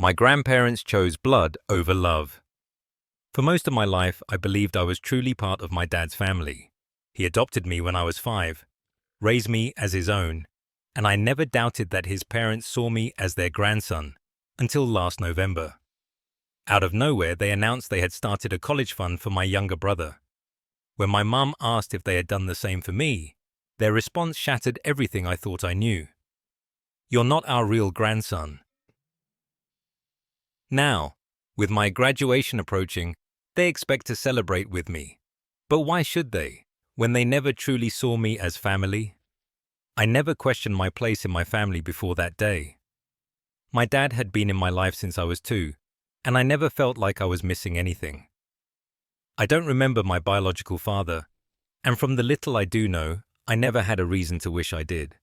My grandparents chose blood over love. For most of my life, I believed I was truly part of my dad's family. He adopted me when I was 5, raised me as his own, and I never doubted that his parents saw me as their grandson, until last November. Out of nowhere, they announced they had started a college fund for my younger brother. When my mum asked if they had done the same for me, their response shattered everything I thought I knew. "You're not our real grandson." Now, with my graduation approaching, they expect to celebrate with me. But why should they, when they never truly saw me as family? I never questioned my place in my family before that day. My dad had been in my life since I was 2, and I never felt like I was missing anything. I don't remember my biological father, and from the little I do know, I never had a reason to wish I did.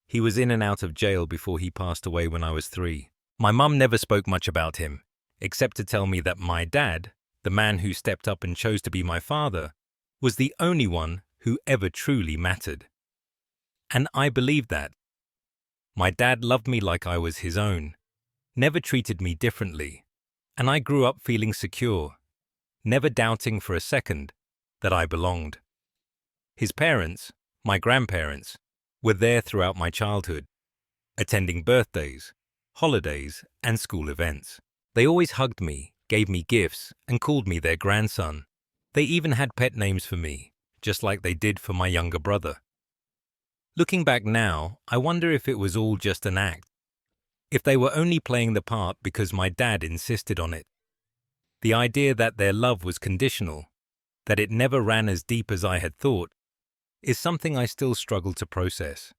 He was in and out of jail before he passed away when I was 3. My mum never spoke much about him, except to tell me that my dad, the man who stepped up and chose to be my father, was the only one who ever truly mattered. And I believed that. My dad loved me like I was his own, never treated me differently, and I grew up feeling secure, never doubting for a second that I belonged. His parents, my grandparents, were there throughout my childhood, attending birthdays, holidays, and school events. They always hugged me, gave me gifts, and called me their grandson. They even had pet names for me, just like they did for my younger brother. Looking back now, I wonder if it was all just an act. If they were only playing the part because my dad insisted on it. The idea that their love was conditional, that it never ran as deep as I had thought, is something I still struggle to process.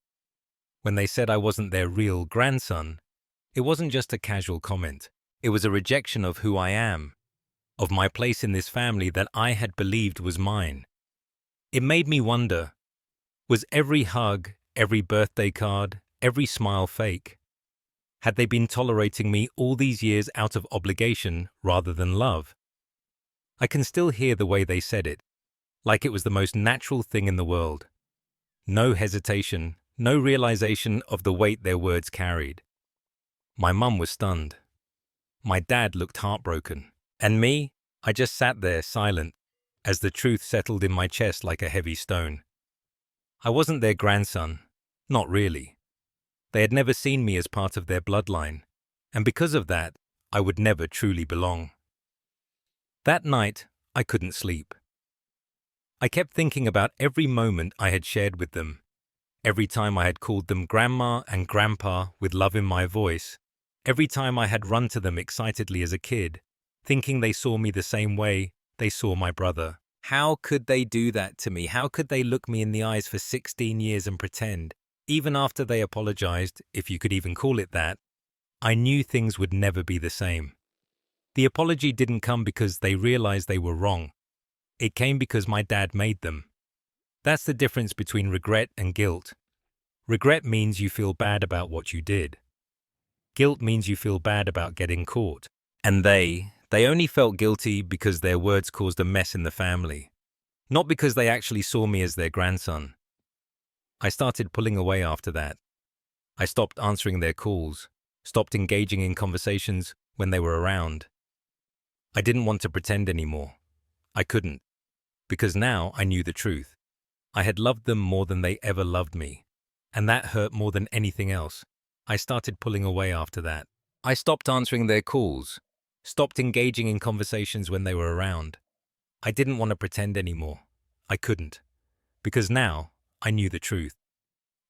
When they said I wasn't their real grandson, it wasn't just a casual comment. It was a rejection of who I am, of my place in this family that I had believed was mine. It made me wonder, was every hug, every birthday card, every smile fake? Had they been tolerating me all these years out of obligation rather than love? I can still hear the way they said it, like it was the most natural thing in the world. No hesitation, no realization of the weight their words carried. My mum was stunned. My dad looked heartbroken. And me, I just sat there silent, as the truth settled in my chest like a heavy stone. I wasn't their grandson, not really. They had never seen me as part of their bloodline, and because of that, I would never truly belong. That night, I couldn't sleep. I kept thinking about every moment I had shared with them, every time I had called them Grandma and Grandpa with love in my voice, every time I had run to them excitedly as a kid, thinking they saw me the same way they saw my brother. How could they do that to me? How could they look me in the eyes for 16 years and pretend, even after they apologized, if you could even call it that, I knew things would never be the same. The apology didn't come because they realized they were wrong. It came because my dad made them. That's the difference between regret and guilt. Regret means you feel bad about what you did. Guilt means you feel bad about getting caught. And they only felt guilty because their words caused a mess in the family, not because they actually saw me as their grandson. I started pulling away after that. I stopped answering their calls, stopped engaging in conversations when they were around. I didn't want to pretend anymore. I couldn't, because now I knew the truth. I had loved them more than they ever loved me, and that hurt more than anything else. I started pulling away after that. I stopped answering their calls, stopped engaging in conversations when they were around. I didn't want to pretend anymore. I couldn't, because now I knew the truth.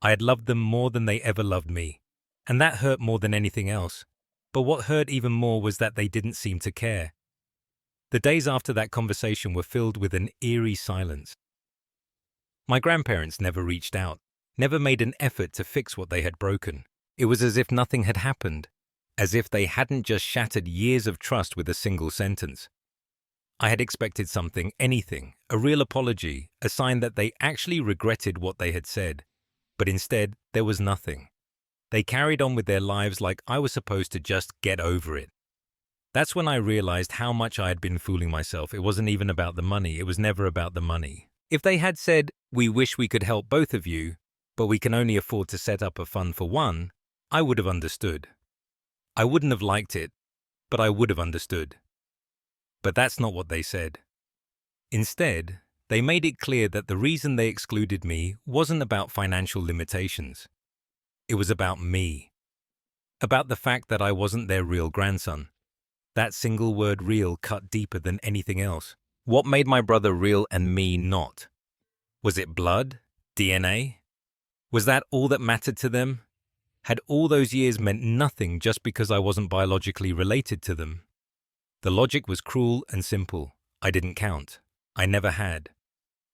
I had loved them more than they ever loved me, and that hurt more than anything else. But what hurt even more was that they didn't seem to care. The days after that conversation were filled with an eerie silence. My grandparents never reached out, never made an effort to fix what they had broken. It was as if nothing had happened, as if they hadn't just shattered years of trust with a single sentence. I had expected something, anything, a real apology, a sign that they actually regretted what they had said. But instead, there was nothing. They carried on with their lives like I was supposed to just get over it. That's when I realized how much I had been fooling myself. It wasn't even about the money. It was never about the money. If they had said, "We wish we could help both of you, but we can only afford to set up a fund for one," I would have understood. I wouldn't have liked it, but I would have understood. But that's not what they said. Instead, they made it clear that the reason they excluded me wasn't about financial limitations. It was about me. About the fact that I wasn't their real grandson. That single word real cut deeper than anything else. What made my brother real and me not? Was it blood? DNA? Was that all that mattered to them? Had all those years meant nothing just because I wasn't biologically related to them? The logic was cruel and simple. I didn't count. I never had.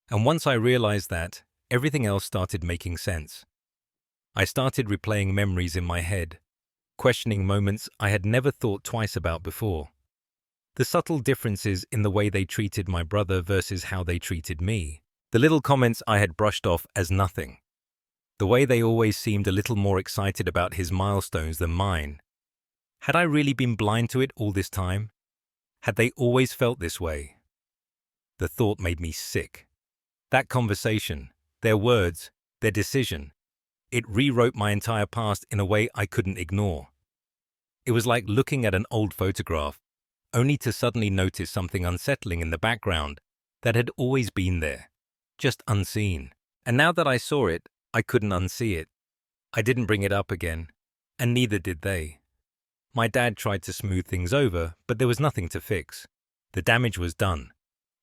And once I realized that, everything else started making sense. I started replaying memories in my head, questioning moments I had never thought twice about before. The subtle differences in the way they treated my brother versus how they treated me. The little comments I had brushed off as nothing. The way they always seemed a little more excited about his milestones than mine. Had I really been blind to it all this time? Had they always felt this way? The thought made me sick. That conversation, their words, their decision, it rewrote my entire past in a way I couldn't ignore. It was like looking at an old photograph, only to suddenly notice something unsettling in the background that had always been there, just unseen. And now that I saw it, I couldn't unsee it. I didn't bring it up again, and neither did they. My dad tried to smooth things over, but there was nothing to fix. The damage was done.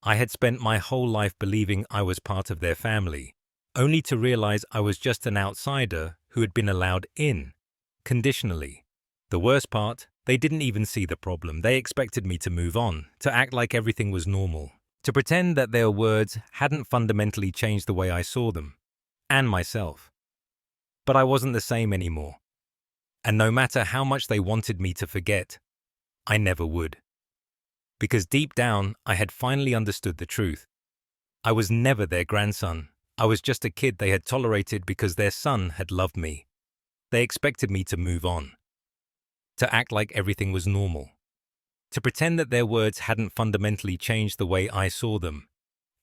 I had spent my whole life believing I was part of their family, only to realize I was just an outsider who had been allowed in, conditionally. The worst part, they didn't even see the problem. They expected me to move on, to act like everything was normal, to pretend that their words hadn't fundamentally changed the way I saw them, and myself. But I wasn't the same anymore. And no matter how much they wanted me to forget, I never would. Because deep down, I had finally understood the truth. I was never their grandson. I was just a kid they had tolerated because their son had loved me. They expected me to move on, to act like everything was normal, to pretend that their words hadn't fundamentally changed the way I saw them,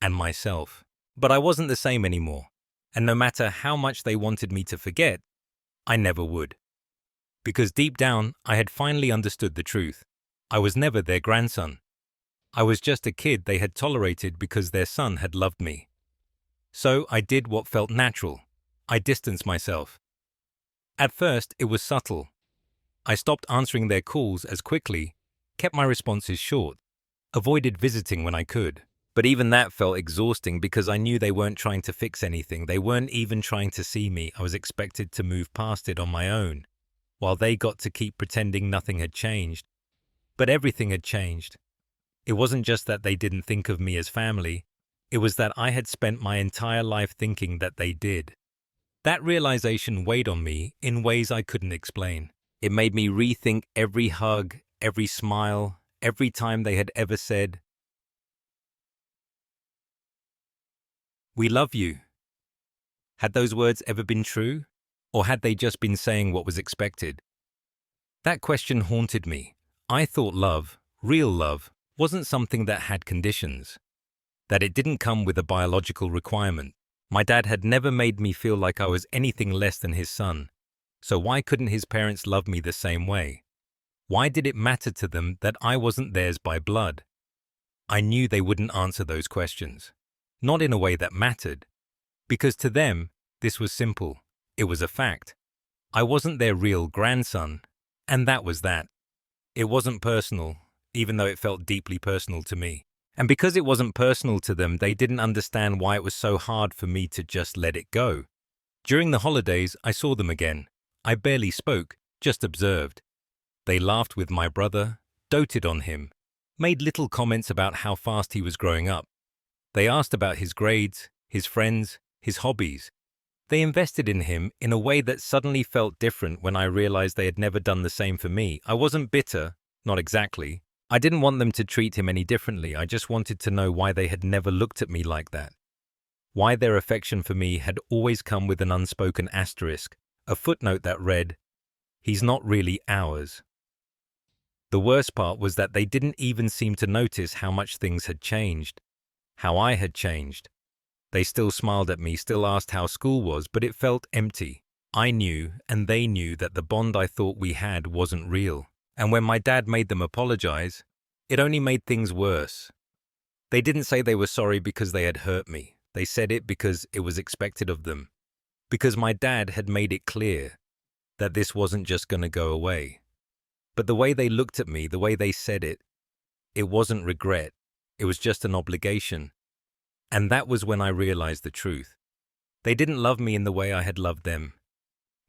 and myself. But I wasn't the same anymore, and no matter how much they wanted me to forget, I never would. Because deep down, I had finally understood the truth. I was never their grandson. I was just a kid they had tolerated because their son had loved me. So I did what felt natural. I distanced myself. At first, it was subtle. I stopped answering their calls as quickly, kept my responses short, avoided visiting when I could. But even that felt exhausting because I knew they weren't trying to fix anything. They weren't even trying to see me. I was expected to move past it on my own, while they got to keep pretending nothing had changed. But everything had changed. It wasn't just that they didn't think of me as family. It was that I had spent my entire life thinking that they did. That realization weighed on me in ways I couldn't explain. It made me rethink every hug, every smile, every time they had ever said, "We love you." Had those words ever been true? Or had they just been saying what was expected? That question haunted me. I thought love, real love, wasn't something that had conditions, that it didn't come with a biological requirement. My dad had never made me feel like I was anything less than his son, so why couldn't his parents love me the same way? Why did it matter to them that I wasn't theirs by blood? I knew they wouldn't answer those questions, not in a way that mattered, because to them, this was simple. It was a fact. I wasn't their real grandson, and that was that. It wasn't personal, even though it felt deeply personal to me. And because it wasn't personal to them, they didn't understand why it was so hard for me to just let it go. During the holidays, I saw them again. I barely spoke, just observed. They laughed with my brother, doted on him, made little comments about how fast he was growing up. They asked about his grades, his friends, his hobbies. They invested in him in a way that suddenly felt different when I realized they had never done the same for me. I wasn't bitter, not exactly. I didn't want them to treat him any differently. I just wanted to know why they had never looked at me like that. Why their affection for me had always come with an unspoken asterisk, a footnote that read, "He's not really ours." The worst part was that they didn't even seem to notice how much things had changed, how I had changed. They still smiled at me, still asked how school was, but it felt empty. I knew, and they knew, that the bond I thought we had wasn't real. And when my dad made them apologize, it only made things worse. They didn't say they were sorry because they had hurt me. They said it because it was expected of them. Because my dad had made it clear that this wasn't just going to go away. But the way they looked at me, the way they said it, it wasn't regret. It was just an obligation. And that was when I realized the truth. They didn't love me in the way I had loved them.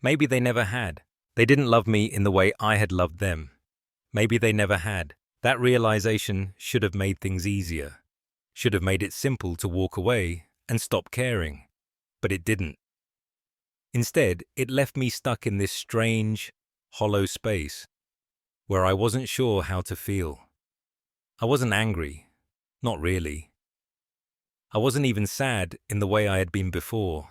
Maybe they never had. They didn't love me in the way I had loved them. Maybe they never had. That realization should have made things easier. Should have made it simple to walk away and stop caring. But it didn't. Instead, it left me stuck in this strange, hollow space where I wasn't sure how to feel. I wasn't angry. Not really. I wasn't even sad in the way I had been before.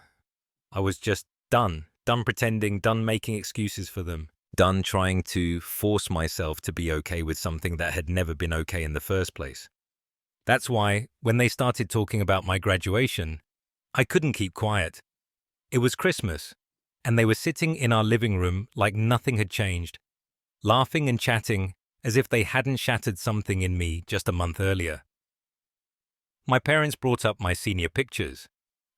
I was just done pretending, done making excuses for them, done trying to force myself to be okay with something that had never been okay in the first place. That's why, when they started talking about my graduation, I couldn't keep quiet. It was Christmas, and they were sitting in our living room like nothing had changed, laughing and chatting as if they hadn't shattered something in me just a month earlier. My parents brought up my senior pictures,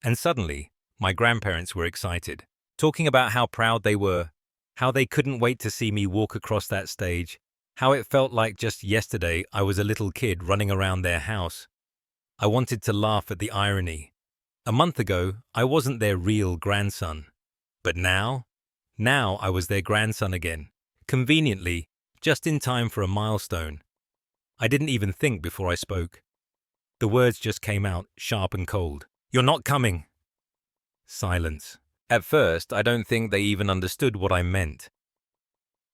and suddenly, my grandparents were excited, talking about how proud they were, how they couldn't wait to see me walk across that stage, how it felt like just yesterday I was a little kid running around their house. I wanted to laugh at the irony. A month ago, I wasn't their real grandson. But now I was their grandson again, conveniently, just in time for a milestone. I didn't even think before I spoke. The words just came out, sharp and cold. "You're not coming." Silence. At first, I don't think they even understood what I meant.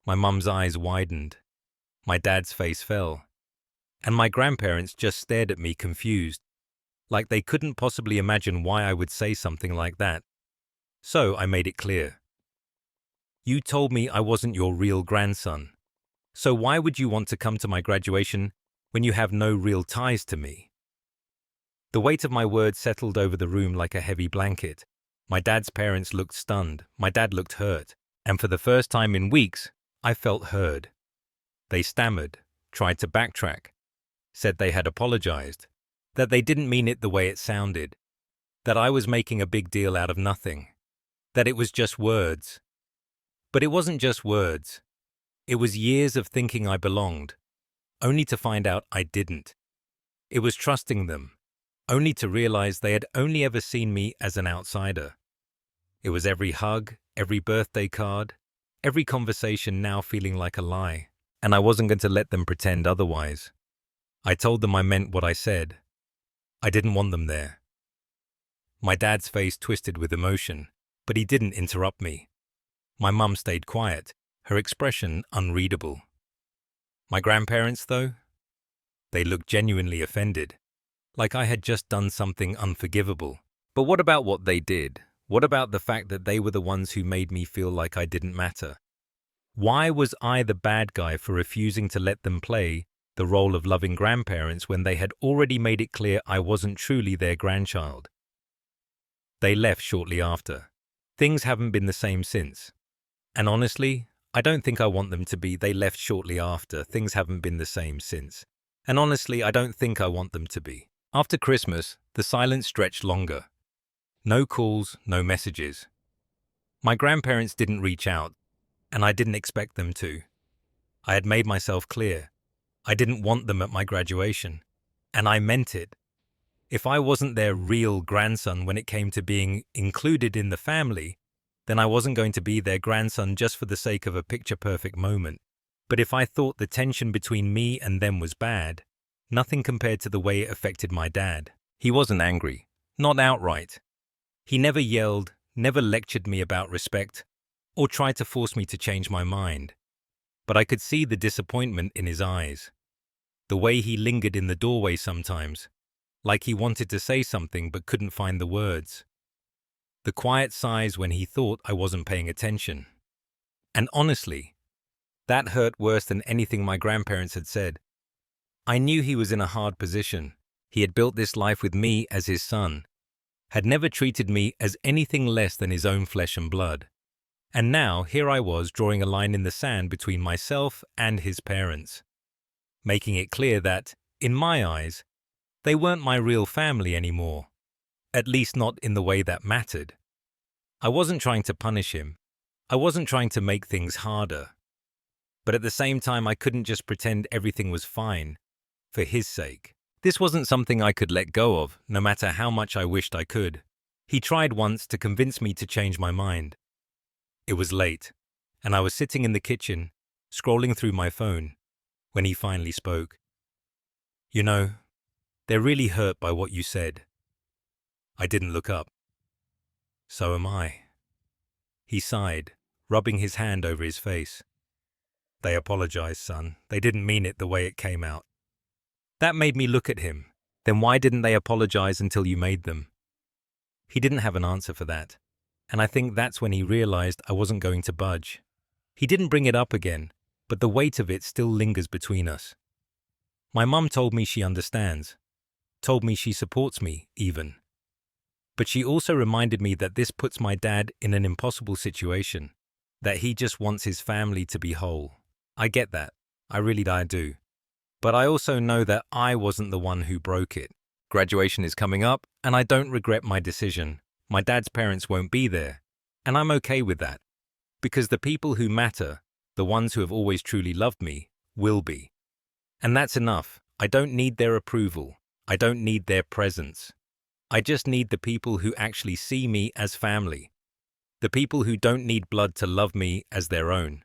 My mum's eyes widened. My dad's face fell. And my grandparents just stared at me confused, like they couldn't possibly imagine why I would say something like that. So I made it clear. "You told me I wasn't your real grandson. So why would you want to come to my graduation when you have no real ties to me?" The weight of my words settled over the room like a heavy blanket. My dad's parents looked stunned. My dad looked hurt. And for the first time in weeks, I felt heard. They stammered, tried to backtrack, said they had apologized, that they didn't mean it the way it sounded, that I was making a big deal out of nothing, that it was just words. But it wasn't just words. It was years of thinking I belonged, only to find out I didn't. It was trusting them, only to realize they had only ever seen me as an outsider. It was every hug, every birthday card, every conversation now feeling like a lie, and I wasn't going to let them pretend otherwise. I told them I meant what I said. I didn't want them there. My dad's face twisted with emotion, but he didn't interrupt me. My mum stayed quiet, her expression unreadable. My grandparents, though? They looked genuinely offended, like I had just done something unforgivable. But what about what they did? What about the fact that they were the ones who made me feel like I didn't matter? Why was I the bad guy for refusing to let them play the role of loving grandparents when they had already made it clear I wasn't truly their grandchild? They left shortly after. Things haven't been the same since. And honestly, I don't think I want them to be. They left shortly after. Things haven't been the same since. And honestly, I don't think I want them to be. After Christmas, the silence stretched longer. No calls, no messages. My grandparents didn't reach out, and I didn't expect them to. I had made myself clear. I didn't want them at my graduation, and I meant it. If I wasn't their real grandson when it came to being included in the family, then I wasn't going to be their grandson just for the sake of a picture-perfect moment. But if I thought the tension between me and them was bad, nothing compared to the way it affected my dad. He wasn't angry, not outright. He never yelled, never lectured me about respect, or tried to force me to change my mind. But I could see the disappointment in his eyes. The way he lingered in the doorway sometimes, like he wanted to say something but couldn't find the words. The quiet sighs when he thought I wasn't paying attention. And honestly, that hurt worse than anything my grandparents had said. I knew he was in a hard position. He had built this life with me as his son, had never treated me as anything less than his own flesh and blood. And now, here I was drawing a line in the sand between myself and his parents, making it clear that, in my eyes, they weren't my real family anymore, at least not in the way that mattered. I wasn't trying to punish him. I wasn't trying to make things harder. But at the same time, I couldn't just pretend everything was fine for his sake. This wasn't something I could let go of, no matter how much I wished I could. He tried once to convince me to change my mind. It was late, and I was sitting in the kitchen, scrolling through my phone, when he finally spoke. "You know, they're really hurt by what you said." I didn't look up. "So am I." He sighed, rubbing his hand over his face. "They apologized, son. They didn't mean it the way it came out." That made me look at him. Then why didn't they apologize until you made them? He didn't have an answer for that, and I think that's when he realized I wasn't going to budge. He didn't bring it up again, but the weight of it still lingers between us. My mum told me she understands, told me she supports me, even. But she also reminded me that this puts my dad in an impossible situation, that he just wants his family to be whole. I get that. I do. But I also know that I wasn't the one who broke it. Graduation is coming up, and I don't regret my decision. My dad's parents won't be there, and I'm okay with that. Because the people who matter, the ones who have always truly loved me, will be. And that's enough. I don't need their approval. I don't need their presence. I just need the people who actually see me as family. The people who don't need blood to love me as their own.